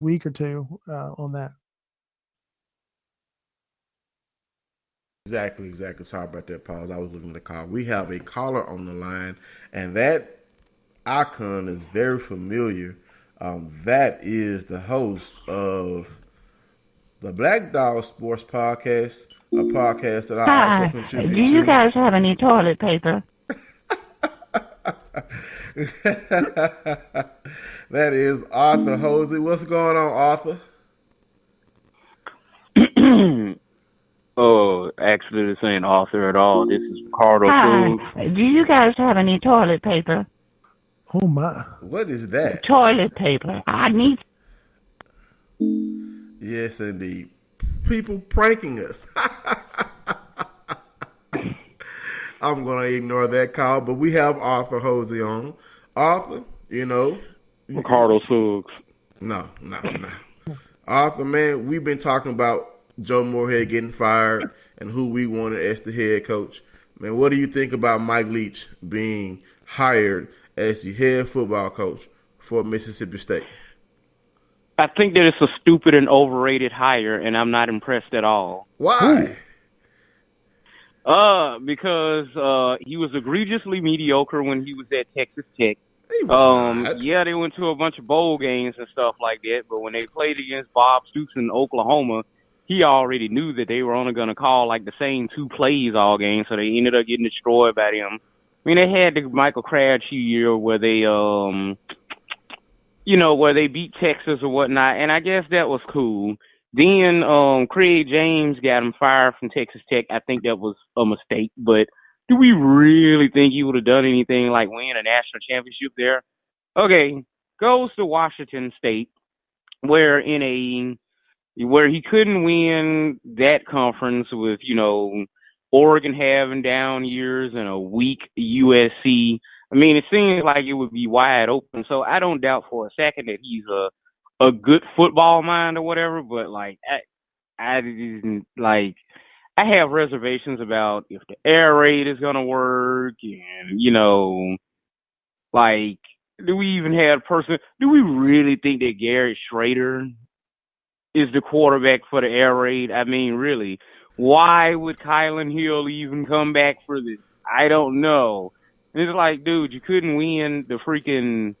week or two on that. Exactly. Sorry about that pause. I was looking at the call. We have a caller on the line, and that icon is very familiar. That is the host of the Black Dog Sports Podcast, a podcast that I also contribute to. Do you guys have any toilet paper? That is Arthur Hosey. What's going on, Arthur? Oh, actually, this ain't Arthur at all. This is Ricardo Cruz. Do you guys have any toilet paper? Oh my! What is that? Toilet paper. I need. Yes, indeed. People pranking us. I'm going to ignore that call, but we have Arthur Hosey on. Arthur, Ricardo Suggs. No. Arthur, man, we've been talking about Joe Moorhead getting fired and who we wanted as the head coach. Man, what do you think about Mike Leach being hired as the head football coach for Mississippi State? I think that it's a stupid and overrated hire, and I'm not impressed at all. Why? Because he was egregiously mediocre when he was at Texas Tech. He was not. Yeah, they went to a bunch of bowl games and stuff like that, but when they played against Bob Stoops in Oklahoma, he already knew that they were only going to call like the same two plays all game, so they ended up getting destroyed by them. I mean, they had the Michael Crabtree year where they, where they beat Texas or whatnot, and I guess that was cool. Then Craig James got him fired from Texas Tech. I think that was a mistake, but do we really think he would have done anything like win a national championship there? Okay, goes to Washington State, where he couldn't win that conference with, Oregon having down years and a weak USC. I mean, it seems like it would be wide open. So I don't doubt for a second that he's a good football mind or whatever. But I have reservations about if the air raid is going to work, and do we even have a person? Do we really think that Garrett Schrader is the quarterback for the air raid? I mean, really, why would Kylan Hill even come back for this? I don't know. And it's like, dude, you couldn't win the freaking,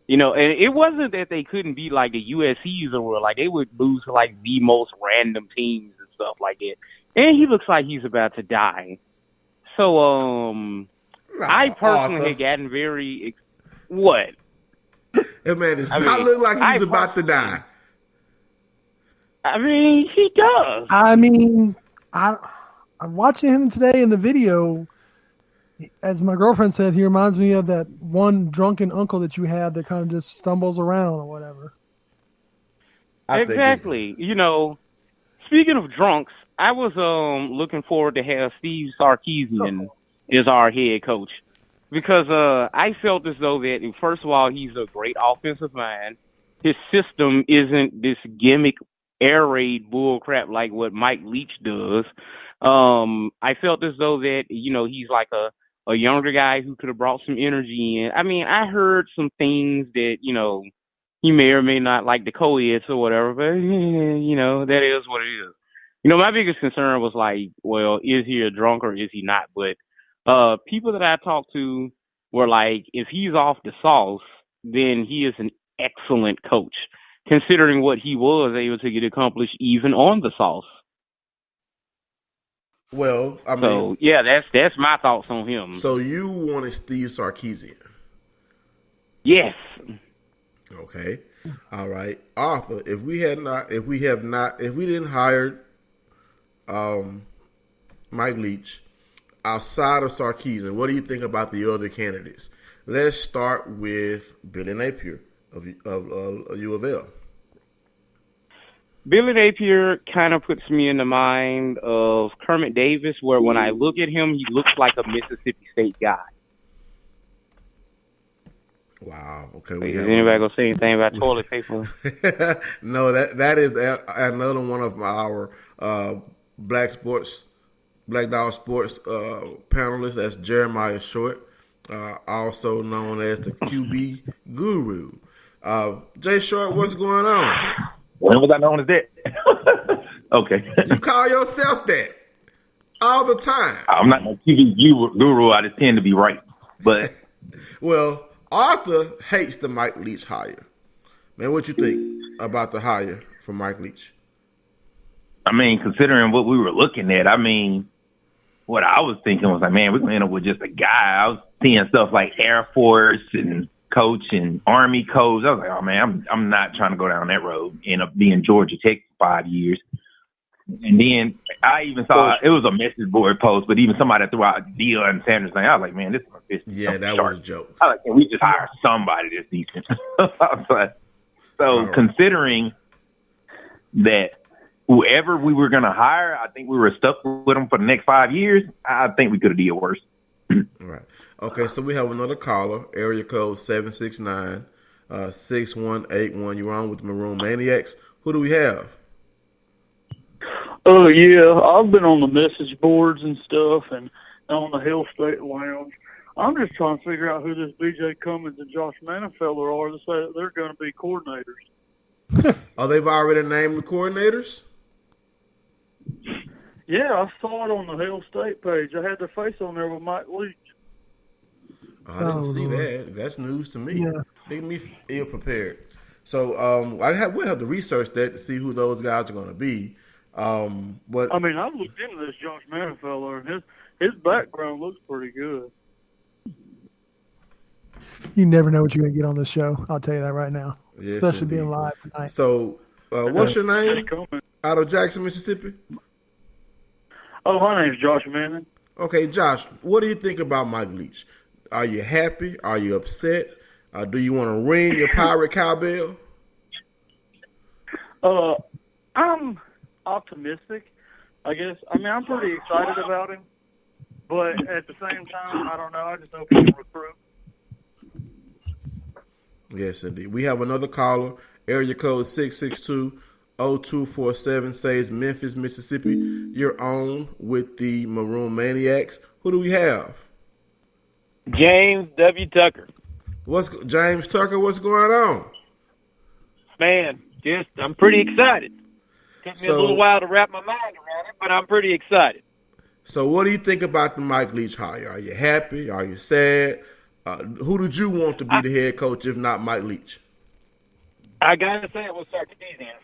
and it wasn't that they couldn't beat like the USCs or like they would lose to like the most random teams and stuff like that. And he looks like he's about to die. So, I personally had gotten very, what? That man does not look like he's about to die. I mean, he does. I mean, I'm watching him today in the video. As my girlfriend said, he reminds me of that one drunken uncle that you had that kind of just stumbles around or whatever. Exactly. Speaking of drunks, I was looking forward to have Steve Sarkisian as our head coach because I felt as though that, first of all, he's a great offensive mind. His system isn't this gimmick air raid bull crap like what Mike Leach does. I felt as though that, he's like a younger guy who could have brought some energy in. I mean, I heard some things that, he may or may not like the co-eds or whatever, but, that is what it is. My biggest concern was like, well, is he a drunk or is he not? But people that I talked to were like, if he's off the sauce, then he is an excellent coach, considering what he was able to get accomplished even on the sauce. Well, I mean, so yeah, that's my thoughts on him. So you wanted Steve Sarkisian? Yes. Okay. All right, Arthur. If we didn't hire Mike Leach outside of Sarkisian, what do you think about the other candidates? Let's start with Billy Napier of U of L. Billy Napier kind of puts me in the mind of Kermit Davis, where when I look at him, he looks like a Mississippi State guy. Wow. Okay. Is anybody gonna say anything about toilet paper? No, that is another one of our Black Dog Sports panelists. That's Jeremiah Short, also known as the QB Guru. Jay Short, what's going on? When was I known as that? Okay. You call yourself that all the time. I'm not no TV guru. I just tend to be right. But Well, Arthur hates the Mike Leach hire. Man, what you think about the hire for Mike Leach? I mean, considering what we were looking at, I mean, what I was thinking was like, man, we're gonna end up with just a guy. I was seeing stuff like Air Force and coach and Army coach. I was like, oh man, I'm not trying to go down that road. End up being Georgia Tech for 5 years. And then I even saw it was a message board post, but even somebody threw out Deion Sanders thing. I was like, man, this is that was a joke. I was like, can we just hire somebody that's decent? So considering that whoever we were going to hire, I think we were stuck with them for the next 5 years. I think we could have did worse. All right. Okay, so we have another caller, area code 769-6181. You're on with the Maroon Maniacs. Who do we have? Oh, yeah. I've been on the message boards and stuff and on the Hill State Lounge. I'm just trying to figure out who this B.J. Cummins and Josh Manifeller are to say that they're going to be coordinators. Oh, they've already named the coordinators? Yeah, I saw it on the Hill State page. I had their face on there with Mike Leach. I didn't see that. That's news to me. Yeah. They me ill prepared. So we'll have to research that to see who those guys are going to be. But I mean, I've looked into this Josh Manifeller, and his background looks pretty good. You never know what you're going to get on this show. I'll tell you that right now. Yes, especially indeed. being live tonight. So, what's your name? Out of Jackson, Mississippi? Oh, my name's Josh Manning. Okay, Josh, what do you think about Mike Leach? Are you happy? Are you upset? Do you want to ring your pirate cowbell? I'm optimistic, I guess. I mean, I'm pretty excited about him, but at the same time, I don't know. I just hope he can recruit. Yes, indeed. We have another caller, area code 662-0247, says Memphis, Mississippi. You're on with the Maroon Maniacs. Who do we have? James W. Tucker. James Tucker, what's going on? Man, I'm pretty excited. Took me a little while to wrap my mind around it, but I'm pretty excited. So what do you think about the Mike Leach hire? Are you happy? Are you sad? Who did you want to be the head coach if not Mike Leach? I got to say it was Sarkisian.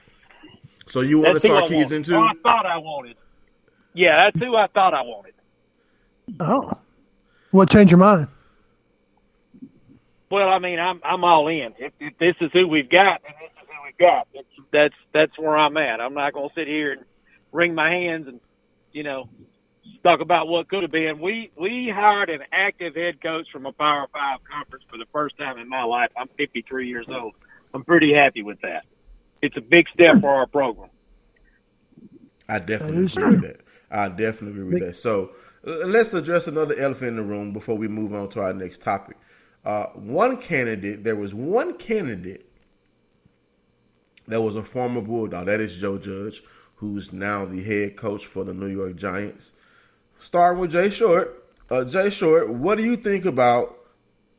So you wanted Sarkisian too? I thought I wanted. Yeah, that's who I thought I wanted. Oh. What changed your mind? Well, I mean, I'm all in. If this is who we've got, then this is who we've got. That's where I'm at. I'm not going to sit here and wring my hands and, talk about what could have been. We hired an active head coach from a Power 5 conference for the first time in my life. I'm 53 years old. I'm pretty happy with that. It's a big step for our program. I definitely agree with that. So let's address another elephant in the room before we move on to our next topic. There was one candidate that was a former Bulldog. That is Joe Judge, who's now the head coach for the New York Giants. Starting with Jay Short. Jay Short, what do you think about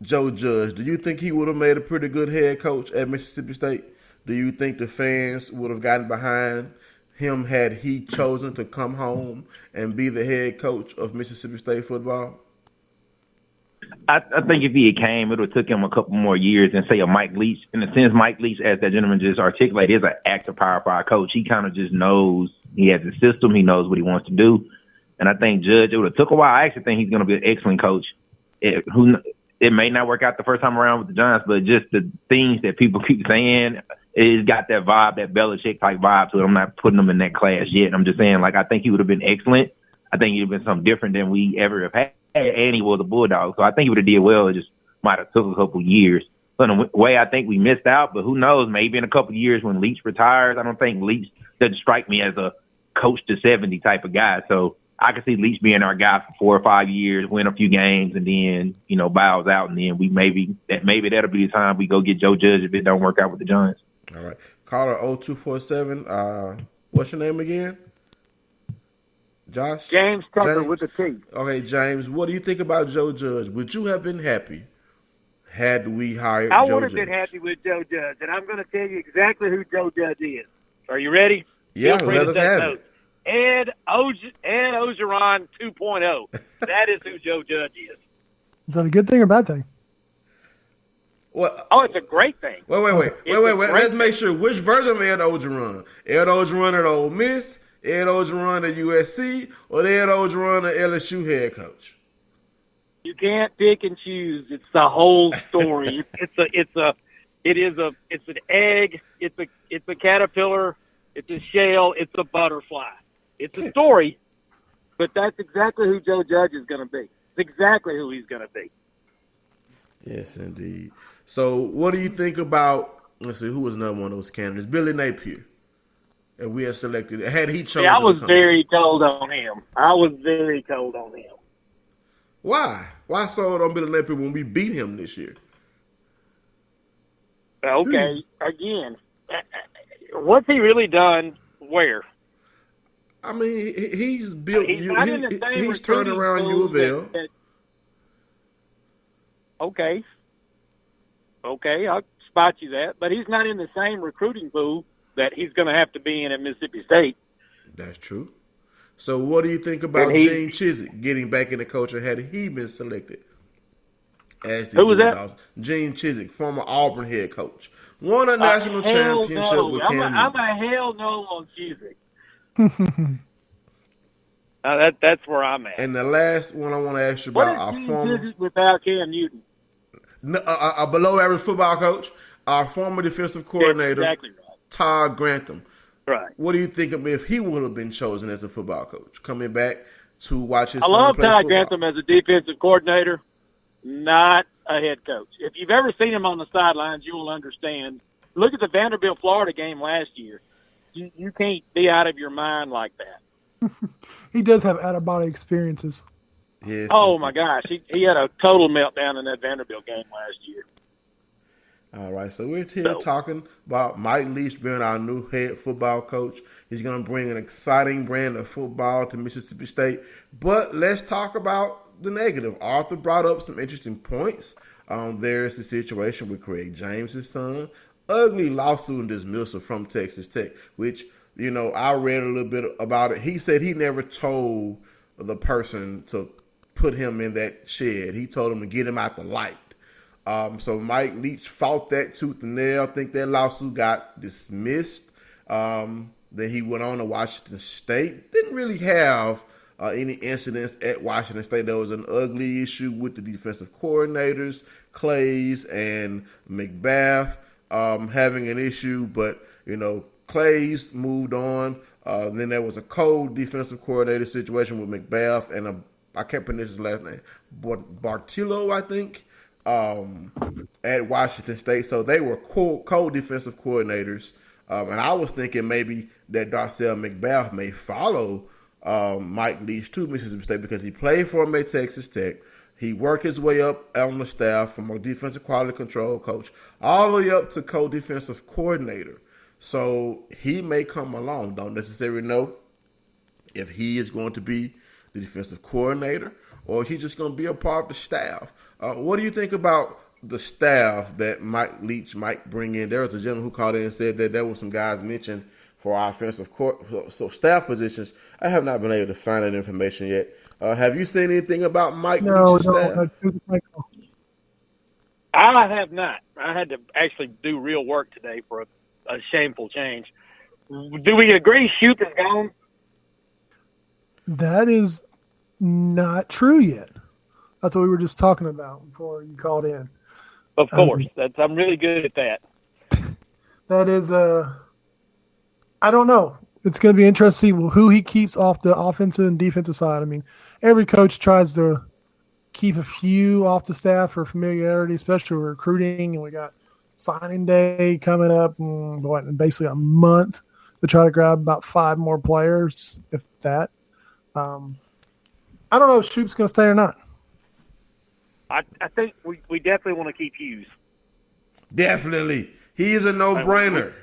Joe Judge? Do you think he would have made a pretty good head coach at Mississippi State? Do you think the fans would have gotten behind him had he chosen to come home and be the head coach of Mississippi State football? I think if he had came, it would have took him a couple more years and say a Mike Leach. In a sense, Mike Leach, as that gentleman just articulated, is an active Power 5 coach. He kind of just knows. He has a system. He knows what he wants to do. And I think Judge, it would have took a while. I actually think he's going to be an excellent coach. It may not work out the first time around with the Giants, but just the things that people keep saying, it's got that vibe, that Belichick type vibe to it. I'm not putting him in that class yet. I'm just saying, I think he would have been excellent. I think he'd have been something different than we ever have had, and he was a Bulldog. So I think he would have did well. It just might have took a couple years. So in a way, I think we missed out, but who knows? Maybe in a couple years when Leach retires, I don't think Leach doesn't strike me as a coach to 70 type of guy. So I could see Leach being our guy for 4 or 5 years, win a few games, and then, bows out, and then maybe that'll be the time we go get Joe Judge if it don't work out with the Giants. All right. Caller 0247. What's your name again? Josh? James Tucker with the T. Okay, James, what do you think about Joe Judge? Would you have been happy had we hired Joe Judge? I would have been happy with Joe Judge, and I'm going to tell you exactly who Joe Judge is. Are you ready? Yeah, Feel free let to us take have notes. it. Ed Ogeron 2.0. That is who Joe Judge is. Is that a good thing or bad thing? What? Oh, it's a great thing. Wait. It's a Let's great make sure which version of Ed Ogeron. Ed Ogeron at Ole Miss, Ed Ogeron at USC, or Ed Ogeron at LSU head coach? You can't pick and choose. It's the whole story. It's an egg. It's a caterpillar. It's a shell. It's a butterfly. It's a story, but that's exactly who Joe Judge is going to be. It's exactly who he's going to be. Yes, indeed. So, what do you think about? Let's see, who was another one of those candidates? Billy Napier. And we had selected. Had he chosen? Yeah, I was to come very cold on him. Why? Why sold on Billy Napier when we beat him this year? Okay, again, what's he really done? Where? I mean, he's built. He's not in the same He's turned recruiting around U of L. Okay, I'll spot you that. But he's not in the same recruiting pool that he's going to have to be in at Mississippi State. That's true. So what do you think about Gene Chizik getting back in the culture? Had he been selected? Who was that? Gene Chizik, former Auburn head coach. Won a national championship with Cam Newton. I'm a hell no on Chizik. That's where I'm at. And the last one I want to ask you about our former Chizik without Cam Newton. A below average football coach, our former defensive coordinator, exactly right. Todd Grantham. Right. What do you think of if he would have been chosen as a football coach, coming back to watch his I son love play Todd football? Grantham as a defensive coordinator, not a head coach. If you've ever seen him on the sidelines, you will understand. Look at the Vanderbilt, Florida game last year. You can't be out of your mind like that. He does have out-of-body experiences. Yes. Oh, my gosh. He had a total meltdown in that Vanderbilt game last year. All right, so we're here talking about Mike Leach being our new head football coach. He's going to bring an exciting brand of football to Mississippi State. But let's talk about the negative. Arthur brought up some interesting points. There is the situation with Craig James' son. Ugly lawsuit and dismissal from Texas Tech, which, I read a little bit about it. He said he never told the person to put him in that shed. He told him to get him out the light. So Mike Leach fought that tooth and nail. I think that lawsuit got dismissed. Then he went on to Washington State. Didn't really have any incidents at Washington State. There was an ugly issue with the defensive coordinators, Clays and McBath, having an issue. But, Clays moved on. Then there was a co-defensive coordinator situation with McBath and I can't pronounce his last name, Bartillo, I think. At Washington State. So they were co-defensive coordinators. And I was thinking maybe that Darcel McBath may follow Mike Leach to Mississippi State because he played for him at Texas Tech. He worked his way up on the staff from a defensive quality control coach all the way up to co-defensive coordinator. So he may come along. Don't necessarily know if he is going to be the defensive coordinator or he's just going to be a part of the staff. What do you think about the staff that Mike Leach might bring in? There was a gentleman who called in and said that there were some guys mentioned for our offensive court, so staff positions. I have not been able to find that information yet. Have you seen anything about Mike Leach's staff? I have not. I had to actually do real work today for a shameful change. Do we agree Shoop is gone? That is not true yet. That's what we were just talking about before you called in. Of course. I'm really good at that. That is, I don't know. It's going to be interesting to see who he keeps off the offensive and defensive side. I mean, every coach tries to keep a few off the staff for familiarity, especially recruiting. And we got signing day coming up in basically a month to try to grab about 5 more players, if that. I don't know if Shoop's going to stay or not. I think we definitely want to keep Hughes. Definitely. He is a no-brainer.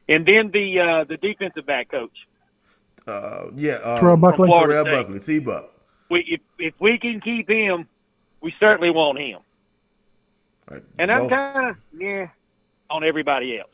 And then the defensive back coach. Terrell Buckley. Terrell Buckley, T-Buck. If we can keep him, we certainly want him. Right. And I'm kind of, on everybody else.